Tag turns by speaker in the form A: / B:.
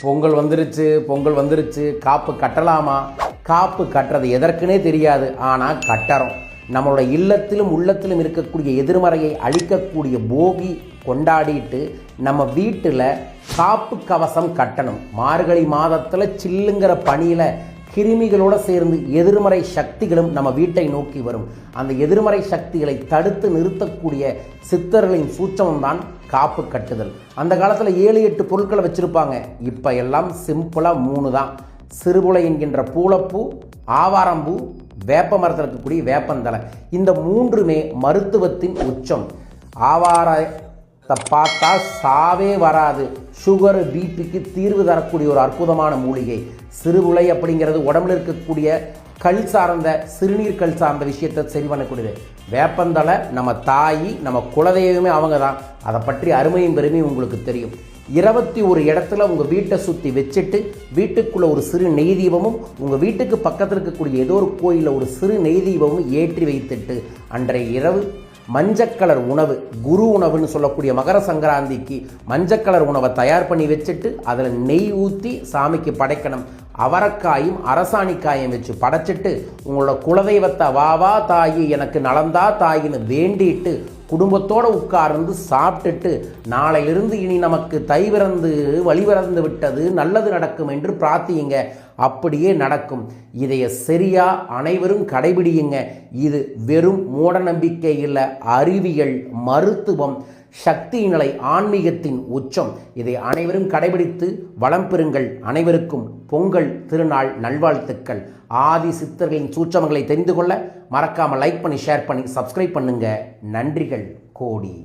A: பொங்கல் வந்துருச்சு, பொங்கல் வந்துருச்சு, காப்பு கட்டலாமா? காப்பு கட்டுறது எதற்குனே தெரியாது, ஆனால் கட்டுறோம். நம்மளோட இல்லத்திலும் உள்ளத்திலும் இருக்கக்கூடிய எதிர்மறையை அழிக்கக்கூடிய போகி கொண்டாடிட்டு நம்ம வீட்டில் காப்பு கவசம் கட்டணும். மார்கழி மாதத்தில் சில்லுங்கிற பனியில் கிருமிகளோடு சேர்ந்து எதிர்மறை சக்திகளும் நம்ம வீட்டை நோக்கி வரும். அந்த எதிர்மறை சக்திகளை தடுத்து நிறுத்தக்கூடிய சித்தர்களின் சூட்சமம் தான் காப்பு கட்டுதல். அந்த காலத்தில் 7-8 பொருட்களை வச்சுருப்பாங்க. இப்போ எல்லாம் சிம்பிளாக 3 தான். சிறுபுளை என்கின்ற பூளப்பூ, ஆவாரம்பூ, வேப்ப மரத்தில் இருக்கக்கூடிய வேப்பந்தலை. இந்த 3மே மருத்துவத்தின் உச்சம். ஆவாரத்தை பார்த்தா சாவே வராது. சுகர், பிபிக்கு தீர்வு தரக்கூடிய ஒரு அற்புதமான மூலிகை. சிறுபுளை அப்படிங்கிறது உடம்புல இருக்கக்கூடிய கல் சார்ந்த, சிறுநீர் கல் சார்ந்த விஷயத்தை சரி பண்ணக்கூடியது. வேப்பந்தலை நம்ம தாய், நம்ம குலதெய்வமே அவங்க தான். அதை பற்றி அருமையும் பெருமையும் உங்களுக்கு தெரியும். 21 இடத்துல உங்கள் வீட்டை சுற்றி வச்சுட்டு வீட்டுக்குள்ளே ஒரு சிறு நெய் தீபமும், உங்கள் வீட்டுக்கு பக்கத்தில் இருக்கக்கூடிய ஏதோ ஒரு கோயிலில் ஒரு சிறு நெய் தீபமும் ஏற்றி வைத்துட்டு அன்றைய இரவு மஞ்சக்கலர் உணவு, குரு உணவுன்னு சொல்லக்கூடிய மகர சங்கராந்திக்கு மஞ்சக்கலர் உணவை தயார் பண்ணி வச்சுட்டு அதில் நெய் ஊற்றி சாமிக்கு படைக்கணும். அவரைக்காயும் அரசாணிக்காயும் வச்சு படைச்சிட்டு உங்களோட குலதெய்வத்தை வா தாயி எனக்கு நலந்தா தாயின்னு வேண்டிட்டு குடும்பத்தோடு உட்கார்ந்து சாப்பிட்டுட்டு நாளையிலிருந்து இனி நமக்கு தை பிறந்து வழிபிறந்து விட்டது, நல்லது நடக்கும் என்று பிரார்த்தியுங்க. அப்படியே நடக்கும். இதைய சரியா அனைவரும் கடைபிடியுங்க. இது வெறும் மூட நம்பிக்கை இல்லை, அறிவியல், மருத்துவம், சக்தி நிலை, ஆன்மீகத்தின் உச்சம். இதை அனைவரும் கடைபிடித்து வளம் பெறுங்கள். அனைவருக்கும் பொங்கல் திருநாள் நல்வாழ்த்துக்கள். ஆதி சித்தர்களின் சூட்சமங்களை தெரிந்து கொள்ள மறக்காமல் லைக் பண்ணி, ஷேர் பண்ணி, சப்ஸ்கிரைப் பண்ணுங்க. நன்றிகள் கோடி.